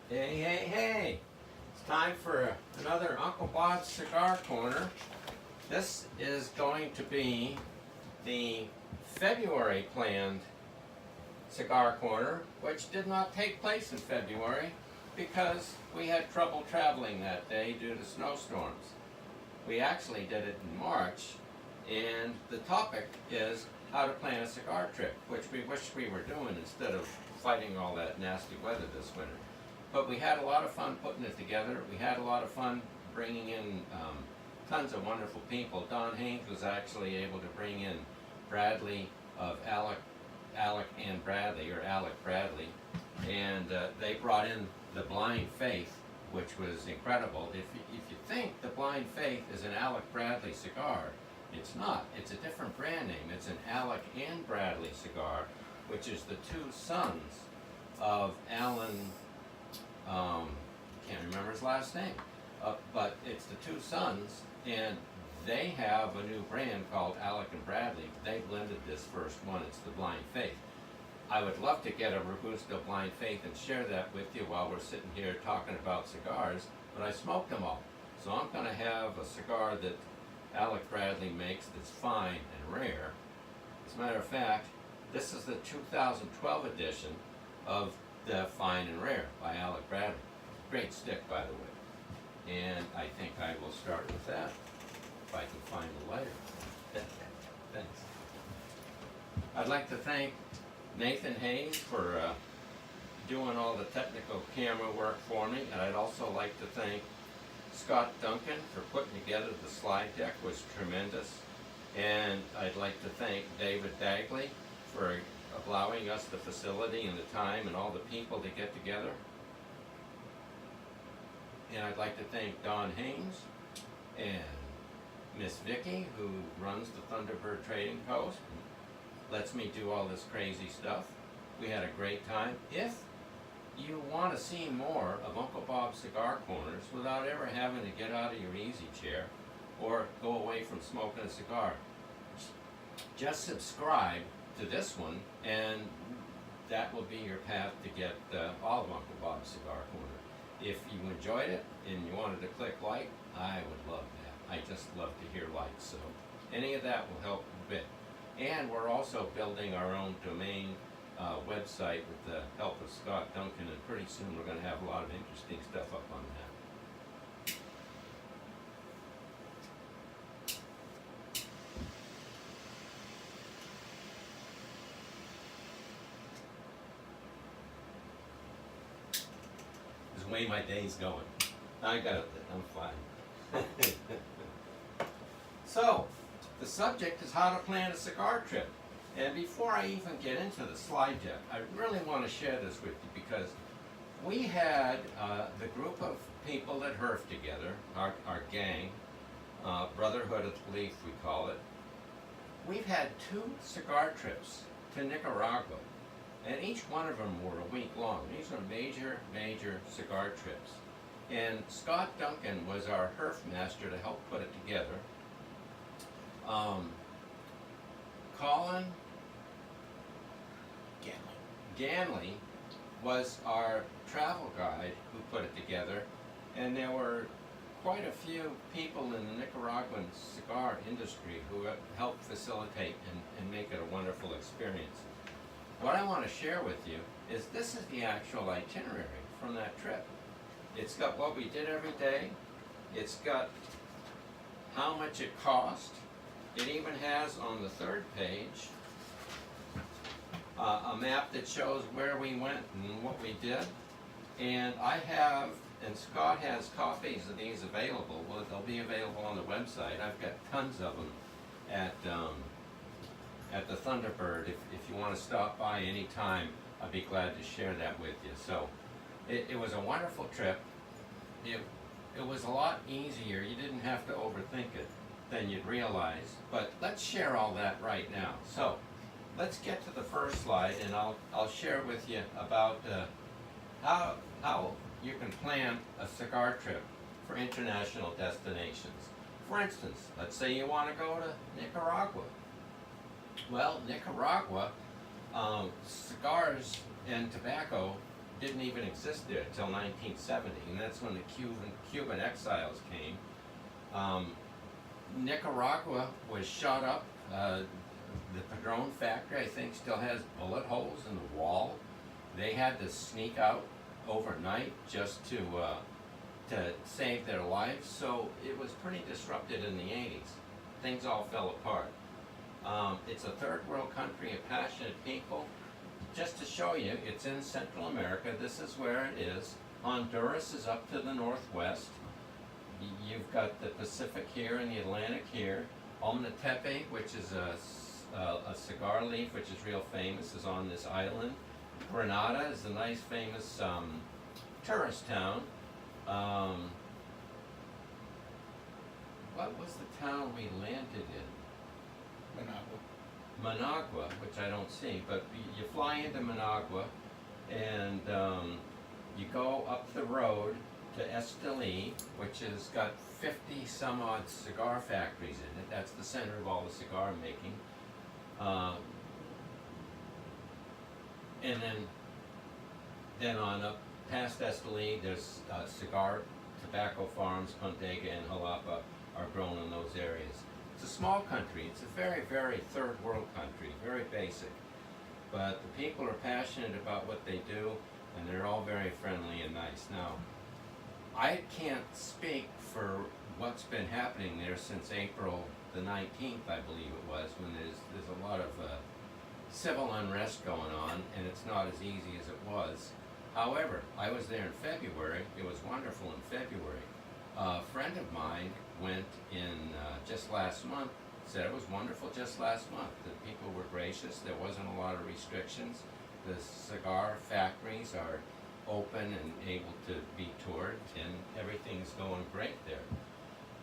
Hey, hey, hey! It's time for another Uncle Bob's Cigar Corner. This is going to be the February planned Cigar Corner, which did not take place in February because we had trouble traveling that day due to snowstorms. We actually did it in March, and the topic is how to plan a cigar trip, which we wish we were doing instead of fighting all that nasty weather this winter. But we had a lot of fun putting it together. We had a lot of fun bringing in tons of wonderful people. Don Haynes was actually able to bring in Bradley of Alec and Bradley, or Alec Bradley, and they brought in the Blind Faith, which was incredible. If you think the Blind Faith is an Alec Bradley cigar, it's not. It's a different brand name. It's an Alec and Bradley cigar, which is the two sons of Alan. Can't remember his last name, but it's the two sons, and they have a new brand called Alec and Bradley. They blended this first one. It's the Blind Faith. I would love to get a Robusto Blind Faith and share that with you while we're sitting here talking about cigars, but I smoked them all. So I'm going to have a cigar that Alec Bradley makes that's fine and rare. As a matter of fact, this is the 2012 edition of the Fine and Rare by Alec Bradley. Great stick, by the way. And I think I will start with that, if I can find the lighter. Thanks. I'd like to thank Nathan Hayes for doing all the technical camera work for me, and I'd also like to thank Scott Duncan for putting together the slide deck. It was tremendous. And I'd like to thank David Dagley for allowing us the facility and the time and all the people to get together. And I'd like to thank Don Haynes and Miss Vicky, who runs the Thunderbird Trading Post and lets me do all this crazy stuff. We had a great time. If you want to see more of Uncle Bob's Cigar Corners without ever having to get out of your easy chair or go away from smoking a cigar, just subscribe to this one, and that will be your path to get all of Uncle Bob's Cigar Corner. If you enjoyed it and you wanted to click like, I would love that. I just love to hear likes, so any of that will help a bit. And we're also building our own domain website with the help of Scott Duncan, and pretty soon we're going to have a lot of interesting stuff up on that. The way my day's going. I got it, I'm fine. So, the subject is how to plan a cigar trip. And before I even get into the slide deck, I really want to share this with you because we had the group of people that herf together, our gang, Brotherhood of Belief we call it. We've had 2 cigar trips to Nicaragua. And each one of them were a week long. These are major, major cigar trips. And Scott Duncan was our herf master to help put it together. Colin Ganley was our travel guide who put it together. And there were quite a few people in the Nicaraguan cigar industry who helped facilitate and make it a wonderful experience. What I want to share with you is this is the actual itinerary from that trip. It's got what we did every day. It's got how much it cost. It even has on the 3rd page a map that shows where we went and what we did. And I have, and Scott has copies of these available. Well, they'll be available on the website. I've got tons of them at the Thunderbird. If you want to stop by anytime, I'd be glad to share that with you. So it was a wonderful trip. It was a lot easier. You didn't have to overthink it than you'd realize. But let's share all that right now. So let's get to the first slide, and I'll share with you about how you can plan a cigar trip for international destinations. For instance, let's say you want to go to Nicaragua. Well, Nicaragua, cigars and tobacco didn't even exist there until 1970, and that's when the Cuban exiles came. Nicaragua was shut up. The Padron factory, I think, still has bullet holes in the wall. They had to sneak out overnight just to save their lives. So it was pretty disrupted in the 80s. Things all fell apart. It's a third world country of passionate people. Just to show you, it's in Central America. This is where it is. Honduras is up to the northwest. You've got the Pacific here and the Atlantic here. Ometepe, which is a cigar leaf, which is real famous, is on this island. Grenada is a nice famous tourist town. What was the town we landed in? Managua, which I don't see, but you fly into Managua and you go up the road to Esteli, which has got 50 some odd cigar factories in it. That's the center of all the cigar making. And then on up past Esteli, there's cigar tobacco farms. Contega and Jalapa are grown in those areas. It's a small country. It's a very, very third world country, very basic. But the people are passionate about what they do, and they're all very friendly and nice. Now, I can't speak for what's been happening there since April the 19th, I believe it was, when there's a lot of civil unrest going on, and it's not as easy as it was. However, I was there in February. It was wonderful in February. A friend of mine went in just last month, said it was wonderful just last month. The people were gracious. There wasn't a lot of restrictions. The cigar factories are open and able to be toured, and everything's going great there.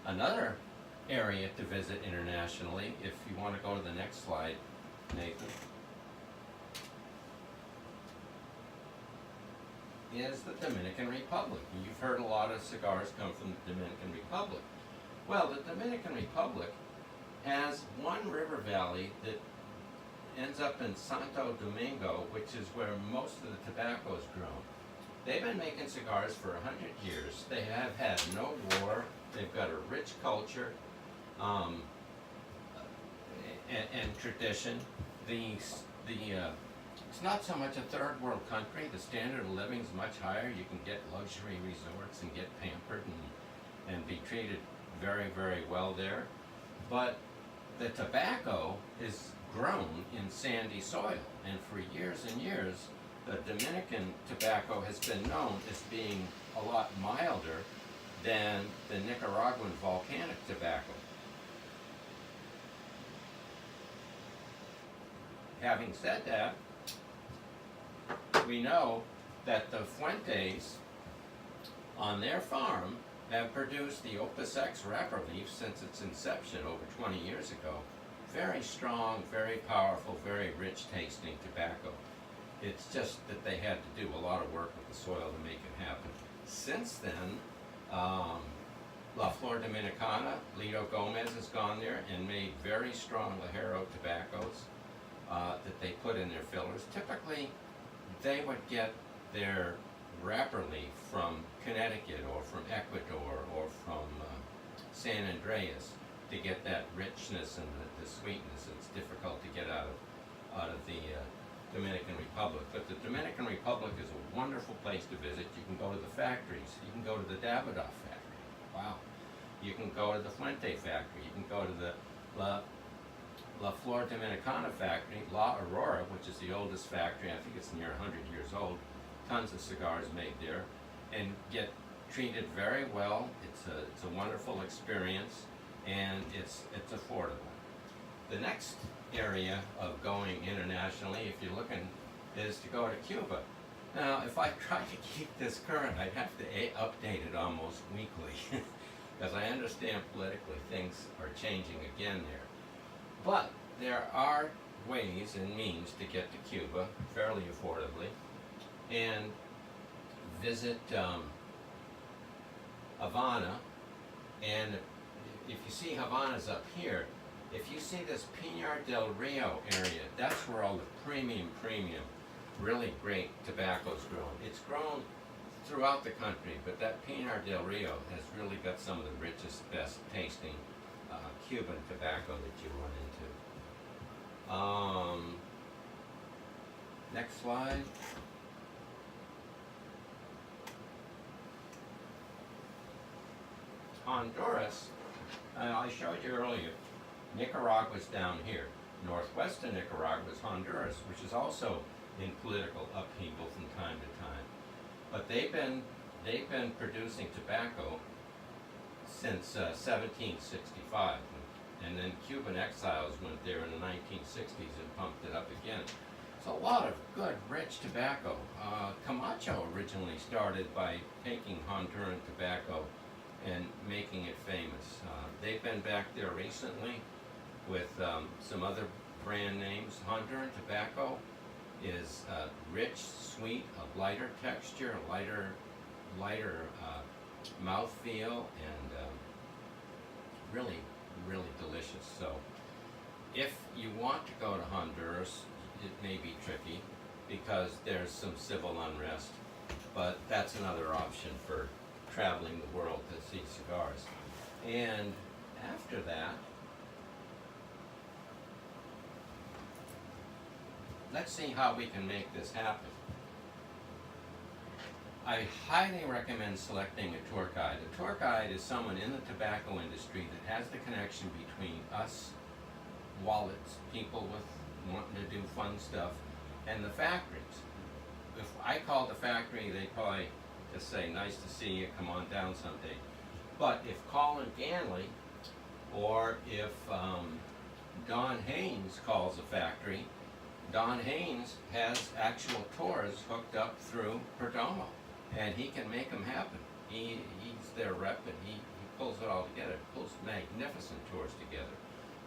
Another area to visit internationally, if you want to go to the next slide, Nathan, is the Dominican Republic. You've heard a lot of cigars come from the Dominican Republic. Well, the Dominican Republic has one river valley that ends up in Santo Domingo, which is where most of the tobacco is grown. They've been making cigars for 100 years. They have had no war. They've got a rich culture and tradition. It's not so much a third world country. The standard of living is much higher. You can get luxury resorts and get pampered and be treated very, very well there. But the tobacco is grown in sandy soil, and for years and years, the Dominican tobacco has been known as being a lot milder than the Nicaraguan volcanic tobacco. Having said that, we know that the Fuentes on their farm have produced the Opus X wrapper leaf since its inception over 20 years ago. Very strong, very powerful, very rich tasting tobacco. It's just that they had to do a lot of work with the soil to make it happen. Since then, La Flor Dominicana, Lito Gomez has gone there and made very strong Ligero tobaccos that they put in their fillers. Typically, they would get their wrapper leaf from Connecticut or from Ecuador or from San Andreas to get that richness and the sweetness. It's difficult to get out of the Dominican Republic. But the Dominican Republic is a wonderful place to visit. You can go to the factories. You can go to the Davidoff factory. Wow. You can go to the Fuente factory. You can go to the La Flor Dominicana factory, La Aurora, which is the oldest factory. I think it's near 100 years old. Tons of cigars made there, and get treated very well. It's a wonderful experience, and it's affordable. The next area of going internationally, if you're looking, is to go to Cuba. Now, if I try to keep this current, I'd have to update it almost weekly, because I understand politically things are changing again there. But there are ways and means to get to Cuba fairly affordably and visit Havana. And if you see Havana's up here, if you see this Pinar del Rio area, that's where all the premium really great tobaccos grown. It's grown throughout the country, but that Pinar del Rio has really got some of the richest, best tasting Cuban tobacco that you run into. Next slide. Honduras, I showed you earlier, Nicaragua's down here. Northwest of Nicaragua is Honduras, which is also in political upheaval from time to time. But they've been producing tobacco since 1765, and then Cuban exiles went there in the 1960s and pumped it up again. It's a lot of good, rich tobacco. Camacho originally started by taking Honduran tobacco and making it famous. They've been back there recently with some other brand names. Honduran tobacco is rich, sweet, a lighter texture, a lighter mouthfeel, and really, really delicious. So if you want to go to Honduras, it may be tricky because there's some civil unrest, but that's another option for traveling the world to see cigars. And after that, let's see how we can make this happen. I highly recommend selecting a tour guide. A tour guide is someone in the tobacco industry that has the connection between us, wallets, people with wanting to do fun stuff, and the factories. If I called the factory, they'd probably just say, nice to see you, come on down someday. But if Colin Ganley or if Don Haynes calls a factory, Don Haynes has actual tours hooked up through Perdomo, and he can make them happen. He's their rep, and he pulls it all together, pulls magnificent tours together.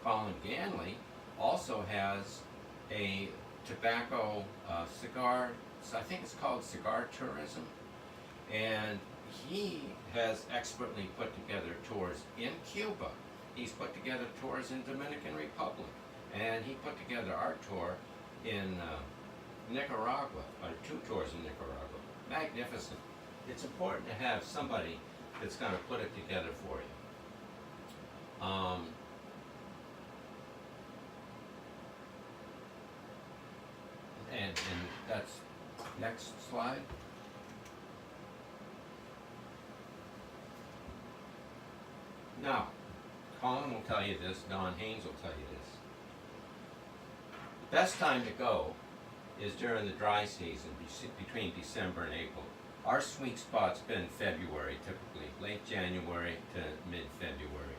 Colin Ganley also has a tobacco cigar, I think it's called Cigar Tourism, and he has expertly put together tours in Cuba. He's put together tours in Dominican Republic, and he put together our tour in Nicaragua, or 2 tours in Nicaragua. Magnificent. It's important to have somebody that's going to put it together for you. And that's next slide. Now, Colin will tell you this, Don Haynes will tell you this. The best time to go is during the dry season, between December and April. Our sweet spot's been February, typically, late January to mid-February.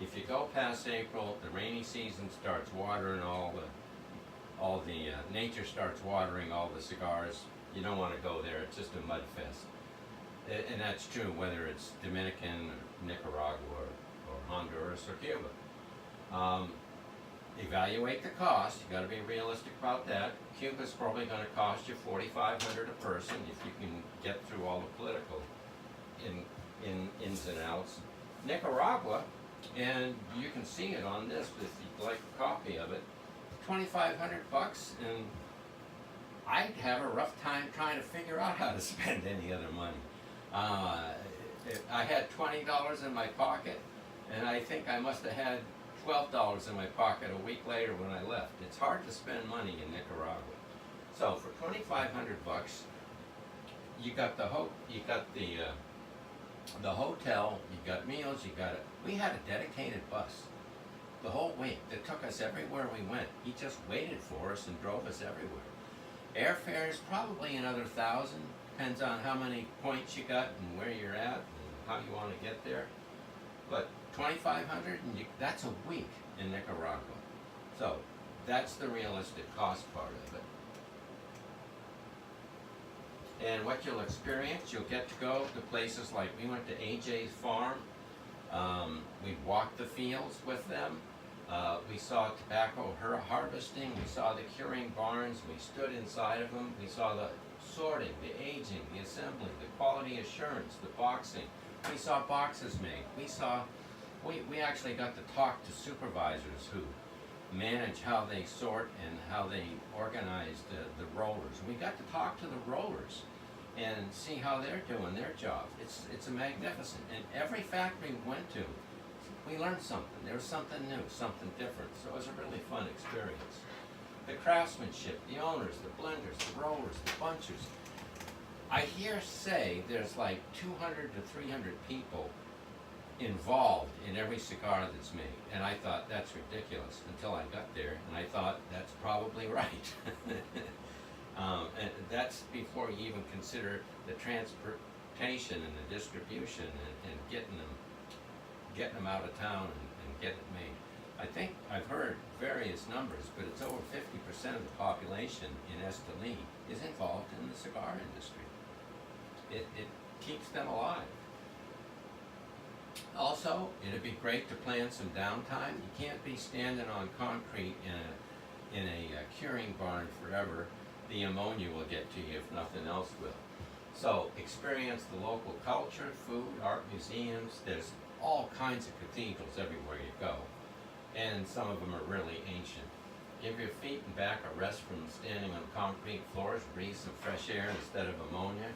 If you go past April, the rainy season starts watering all the nature starts watering all the cigars. You don't want to go there, it's just a mud fest. And that's true whether it's Dominican, Nicaragua, or Honduras, or Cuba. Evaluate the cost. You got to be realistic about that. Cuba's probably going to cost you $4,500 a person if you can get through all the political ins and outs. Nicaragua, and you can see it on this if you'd like a copy of it, $2,500, and I'd have a rough time trying to figure out how to spend any other money. I had $20 in my pocket, and I think I must have had $12 in my pocket a week later when I left. It's hard to spend money in Nicaragua. So for $2,500, you got the hotel, you got meals, we had a dedicated bus the whole week that took us everywhere we went. He just waited for us and drove us everywhere. Airfare is probably another $1,000, depends on how many points you got and where you're at and how you want to get there. But $2,500, and that's a week in Nicaragua. So that's the realistic cost part of it. And what you'll experience, you'll get to go to places like, we went to AJ's farm. We walked the fields with them. We saw tobacco harvesting. We saw the curing barns. We stood inside of them. We saw the sorting, the aging, the assembly, the quality assurance, the boxing. We saw boxes made. We actually got to talk to supervisors who manage how they sort and how they organize the rollers. We got to talk to the rollers and see how they're doing their job. It's a magnificent. And every factory we went to, we learned something. There was something new, something different. So it was a really fun experience. The craftsmanship, the owners, the blenders, the rollers, the bunchers. I hear say there's like 200 to 300 people involved in every cigar that's made. And I thought that's ridiculous until I got there, and I thought that's probably right. And that's before you even consider the transportation and the distribution and getting them out of town and getting it made. I think I've heard various numbers, but it's over 50% of the population in Esteli is involved in the cigar industry. It keeps them alive. Also, it'd be great to plan some downtime. You can't be standing on concrete in a curing barn forever. The ammonia will get to you if nothing else will. So experience the local culture, food, art museums. There's all kinds of cathedrals everywhere you go. And some of them are really ancient. Give your feet and back a rest from standing on concrete floors. Breathe some fresh air instead of ammonia.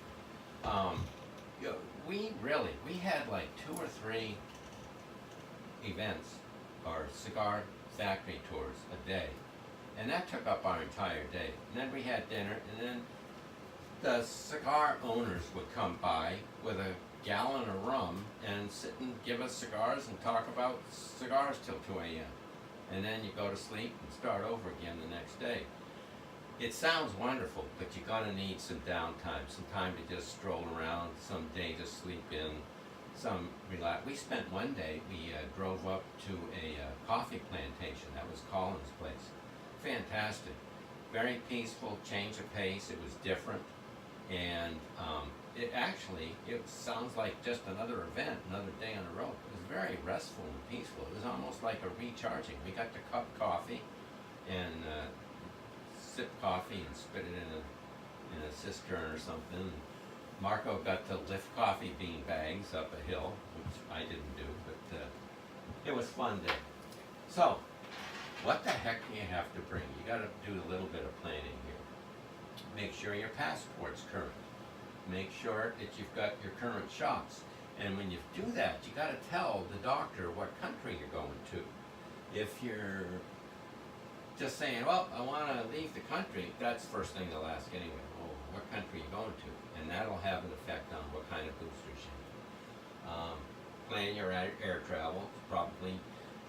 We had like 2 or 3 events or cigar factory tours a day. And that took up our entire day. And then we had dinner, and then the cigar owners would come by with a gallon of rum and sit and give us cigars and talk about cigars till 2 a.m. And then you go to sleep and start over again the next day. It sounds wonderful, but you're gonna need some downtime, some time to just stroll around, some day to sleep in, some relax. We spent one day, we drove up to a coffee plantation. That was Colin's place. Fantastic. Very peaceful, change of pace. It was different. And it sounds like just another event, another day on the road. It was very restful and peaceful. It was almost like a recharging. We got to cup coffee and sip coffee and spit it in a cistern or something. Marco got to lift coffee bean bags up a hill, which I didn't do, but it was fun day. So, what the heck do you have to bring? You got to do a little bit of planning here. Make sure your passport's current. Make sure that you've got your current shots. And when you do that, you got to tell the doctor what country you're going to. If you're just saying, well, I want to leave the country, that's the first thing they'll ask anyway. Oh, what country are you going to? And that'll have an effect on what kind of boosters you need. Plan your air travel. Probably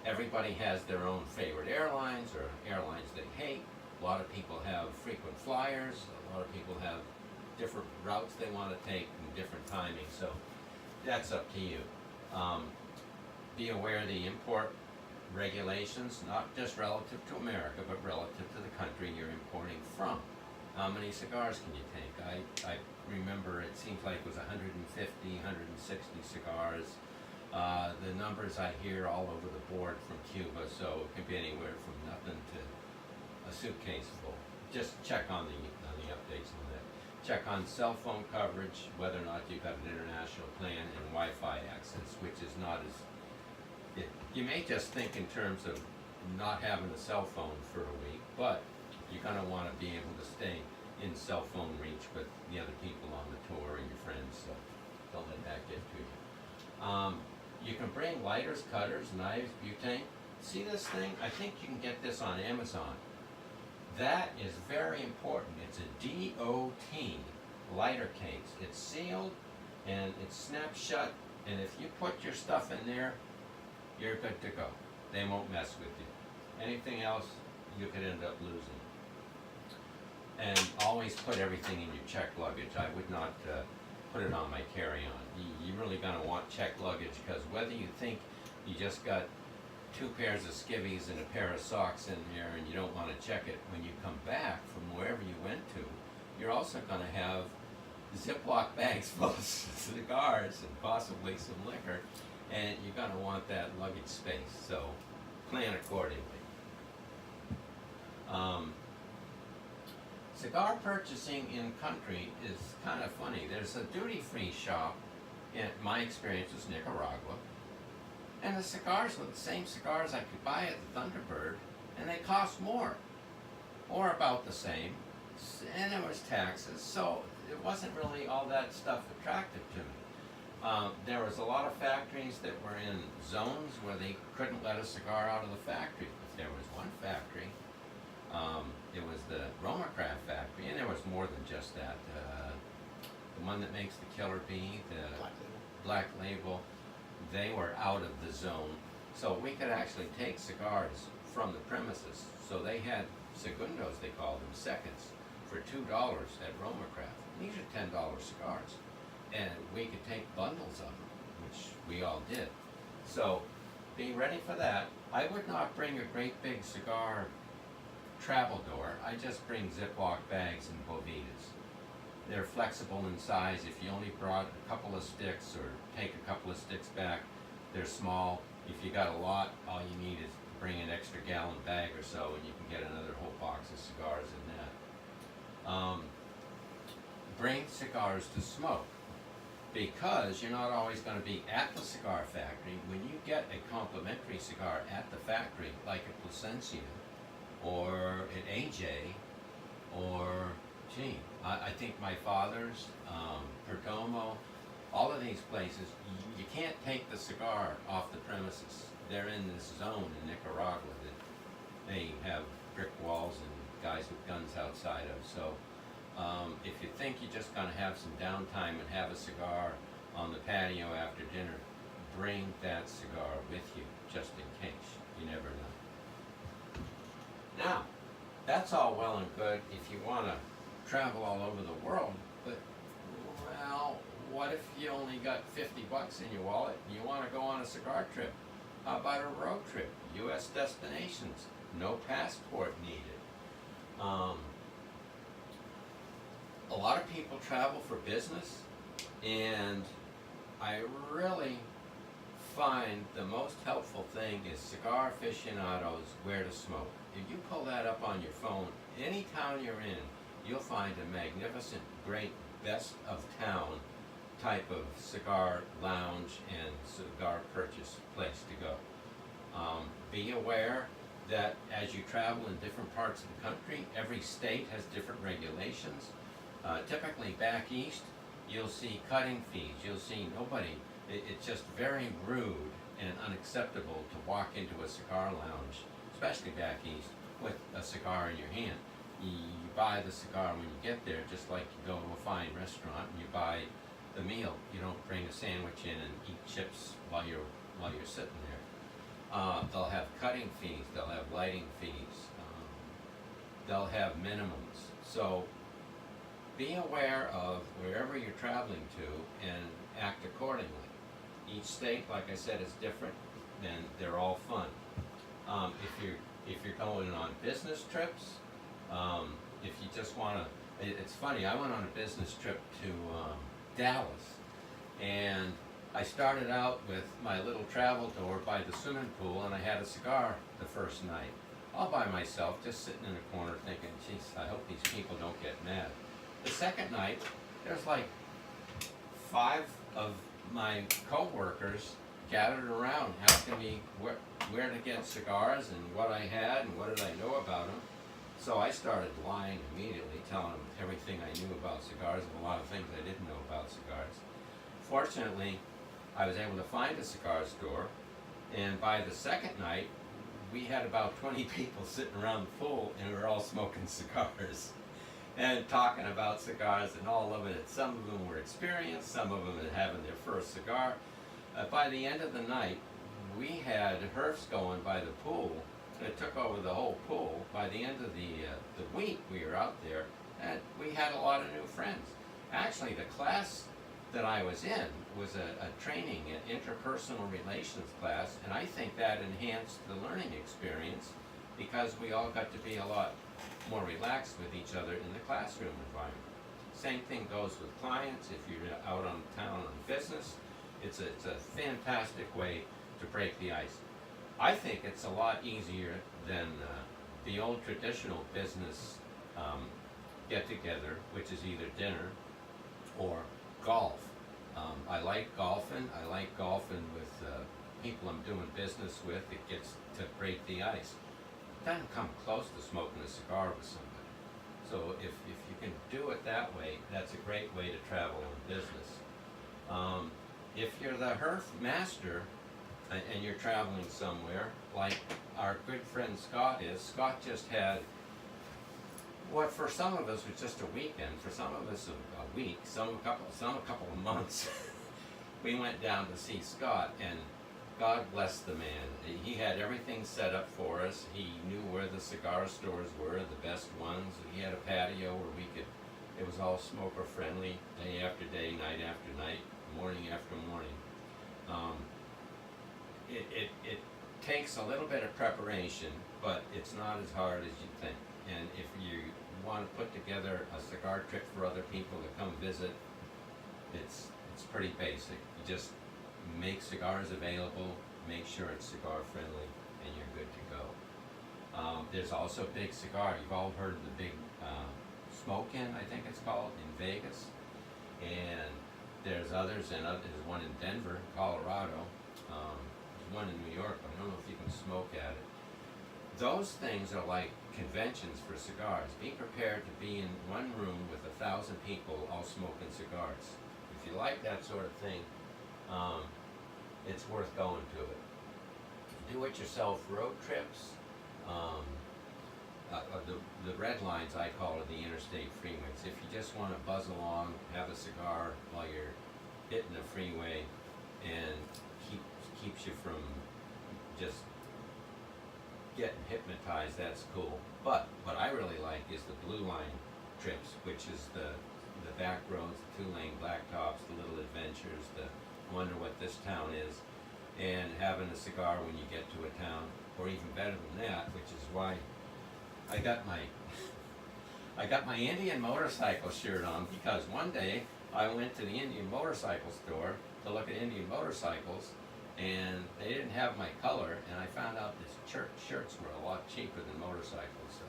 everybody has their own favorite airlines or airlines they hate. A lot of people have frequent flyers. A lot of people have different routes they want to take and different timing. So that's up to you. Be aware of the import regulations, not just relative to America, but relative to the country you're importing from. How many cigars can you take? I remember it seems like it was 150, 160 cigars. The numbers I hear all over the board from Cuba, so it can be anywhere from nothing to a suitcase full. Just check on the updates on that. Check on cell phone coverage, whether or not you've got an international plan, and Wi-Fi access, which is not as... You may just think in terms of not having a cell phone for a week, but you're going to want to be able to stay in cell phone reach with the other people on the tour and your friends, so don't let that get to you. You can bring lighters, cutters, knives, butane. See this thing? I think you can get this on Amazon. That is very important. It's a DOT lighter case. It's sealed and it snaps shut, and if you put your stuff in there, you're good to go. They won't mess with you. Anything else, you could end up losing. And always put everything in your checked luggage. I would not put it on my carry-on. You're really going to want checked luggage, because whether you think you just got 2 pairs of skivvies and a pair of socks in there and you don't want to check it when you come back from wherever you went to, you're also going to have Ziploc bags full of cigars and possibly some liquor, and you're going to want that luggage space, so plan accordingly. Cigar purchasing in country is kind of funny. There's a duty-free shop, in my experience was Nicaragua, and the cigars were the same cigars I could buy at the Thunderbird and they cost more, or about the same, and there was taxes, so it wasn't really all that stuff attractive to me. There was a lot of factories that were in zones where they couldn't let a cigar out of the factory. If there was one factory, it was the Roma Craft factory, and there was more than just that. The one that makes the Killer Bee, the Black Label, they were out of the zone. So we could actually take cigars from the premises. So they had segundos, they called them, seconds, for $2 at Roma Craft. These are $10 cigars. And we could take bundles of them, which we all did. So be ready for that. I would not bring a great big cigar travel door. I just bring Ziploc bags and Bovitas. They're flexible in size. If you only brought a couple of sticks or take a couple of sticks back, they're small. If you got a lot, all you need is to bring an extra gallon bag or so, and you can get another whole box of cigars in that. Bring cigars to smoke, because you're not always going to be at the cigar factory. When you get a complimentary cigar at the factory, like at Plasencia or at AJ, or I think my father's, Perdomo, all of these places, you can't take the cigar off the premises. They're in this zone in Nicaragua that they have brick walls and guys with guns outside of. So if you think you're just going to have some downtime and have a cigar on the patio after dinner, bring that cigar with you, just in case. You never know. Now, that's all well and good if you want to travel all over the world, but, well, what if you only got 50 bucks in your wallet and you want to go on a cigar trip? How about a road trip? U.S. destinations, no passport needed. A lot of people travel for business, and I really find the most helpful thing is Cigar Aficionado's Where to Smoke. If you pull that up on your phone, any town you're in, you'll find a magnificent, great, best of town type of cigar lounge and cigar purchase place to go. Be aware that as you travel in different parts of the country, every state has different regulations. Typically back east, you'll see cutting fees. You'll see nobody. It's just very rude and unacceptable to walk into a cigar lounge, especially back east, with a cigar in your hand. You buy the cigar when you get there, just like you go to a fine restaurant and you buy the meal. You don't bring a sandwich in and eat chips while you're sitting there. They'll have cutting fees. They'll have lighting fees. They'll have minimums. So be aware of wherever you're traveling to and act accordingly. Each state, like I said, is different, and they're all fun. If you're going on business trips, if you just want to, it's funny. I went on a business trip to Dallas, and I started out with my little travel door by the swimming pool, and I had a cigar the first night, all by myself, just sitting in a corner thinking, geez, I hope these people don't get mad. The second night, there's like 5 of my co-workers gathered around asking me where to get cigars and what I had and what did I know about them. So I started lying immediately, telling them everything I knew about cigars and a lot of things I didn't know about cigars. Fortunately, I was able to find a cigar store, and by the second night, we had about 20 people sitting around the pool, and we were all smoking cigars and talking about cigars, and all of it. Some of them were experienced, some of them had having their first cigar. By the end of the night, we had herfs going by the pool, and it took over the whole pool. By the end of the week we were out there, and we had a lot of new friends. Actually, the class that I was in was a training, an interpersonal relations class, and I think that enhanced the learning experience because we all got to be a lot more relaxed with each other in the classroom environment. Same thing goes with clients. If you're out on town on business, it's a fantastic way to break the ice. I think it's a lot easier than the old traditional business get-together, which is either dinner or golf. I like golfing. I like golfing with people I'm doing business with. It gets to break the ice. doesn't come close to smoking a cigar with somebody. So if you can do it that way, that's a great way to travel in business. If you're the Herf master and you're traveling somewhere, like our good friend Scott is, Scott just had what for some of us was just a weekend, for some of us a week, some a couple of months. We went down to see Scott, and God bless the man. He had everything set up for us. He knew where the cigar stores were, the best ones. He had a patio where we could, it was all smoker friendly, day after day, night after night, morning after morning. It takes a little bit of preparation, but it's not as hard as you think. And if you want to put together a cigar trip for other people to come visit, it's pretty basic. You just make cigars available, make sure it's cigar friendly, and you're good to go. There's also Big Cigar. You've all heard of the Big Smoke-In, I think it's called, in Vegas. And there's others, and there's one in Denver, Colorado. There's one in New York, but I don't know if you can smoke at it. Those things are like conventions for cigars. Be prepared to be in one room with 1,000 people all smoking cigars. If you like that sort of thing, it's worth going to it. Do-it-yourself road trips. The red lines, I call it, the interstate freeways. If you just want to buzz along, have a cigar while you're hitting the freeway, and keeps you from just getting hypnotized, that's cool. But what I really like is the blue line trips, which is the back roads, the 2-lane blacktops, the little adventures, the wonder what this town is, and having a cigar when you get to a town, or even better than that, which is why I got my Indian motorcycle shirt on, because one day I went to the Indian motorcycle store to look at Indian motorcycles, and they didn't have my color, and I found out these shirts were a lot cheaper than motorcycles. So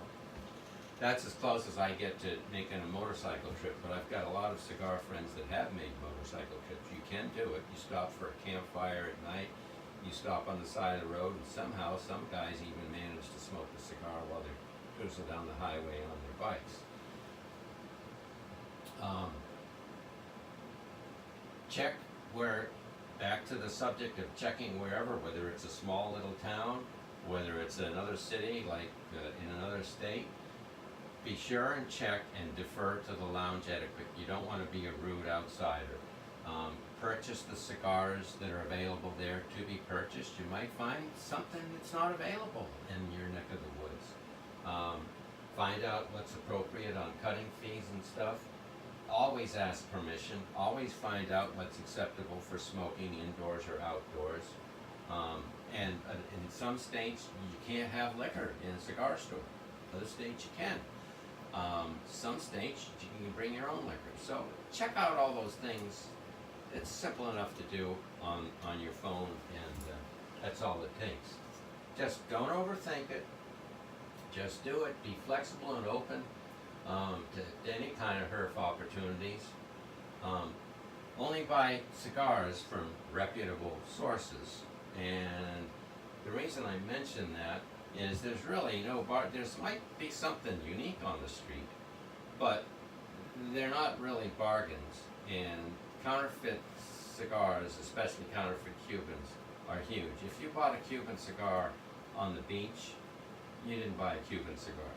that's as close as I get to making a motorcycle trip, but I've got a lot of cigar friends that have made motorcycle trips. You can do it. You stop for a campfire at night, you stop on the side of the road, and somehow some guys even manage to smoke a cigar while they're cruising down the highway on their bikes. Check where, back to the subject of checking wherever, whether it's a small little town, whether it's another city, like in another state, be sure and check and defer to the lounge etiquette. You don't want to be a rude outsider. Purchase the cigars that are available there to be purchased. You might find something that's not available in your neck of the woods. Find out what's appropriate on cutting fees and stuff. Always ask permission. Always find out what's acceptable for smoking indoors or outdoors. And in some states, you can't have liquor in a cigar store. Other states, you can. Some states, you can bring your own liquor. So check out all those things. It's simple enough to do on your phone, and that's all it takes. Just don't overthink it. Just do it. Be flexible and open to any kind of herf opportunities. Only buy cigars from reputable sources. And the reason I mention that is there's really no bar. There might be something unique on the street, but they're not really bargains. And counterfeit cigars, especially counterfeit Cubans, are huge. If you bought a Cuban cigar on the beach, you didn't buy a Cuban cigar.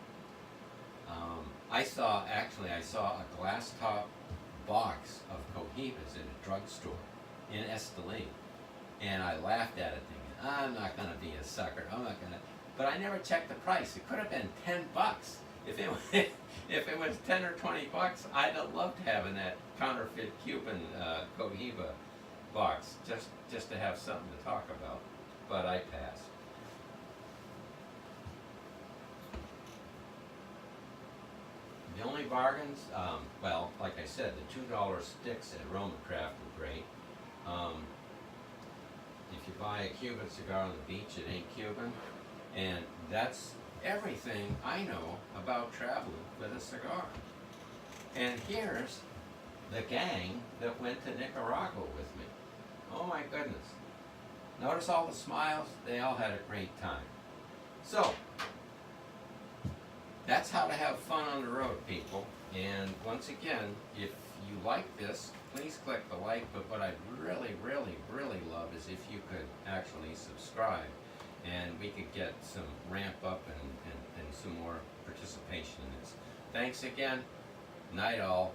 I saw a glass top box of Cohibas in a drugstore in Esteli, and I laughed at it thinking, I'm not going to be a sucker. But I never checked the price. It could have been $10. If it was 10 or 20 bucks, I'd have loved having that counterfeit Cuban Cohiba box just to have something to talk about. But I passed. The only bargains, well, like I said, the $2 sticks at Roma Craft were great. If you buy a Cuban cigar on the beach, it ain't Cuban. And that's everything I know about traveling with a cigar. And here's the gang that went to Nicaragua with me. Oh my goodness. Notice all the smiles? They all had a great time. So, that's how to have fun on the road, people. And once again, if you like this, please click the like, but what I'd really, really, really love is if you could actually subscribe, and we could get some ramp up and some more participation in this. Thanks again. Night all.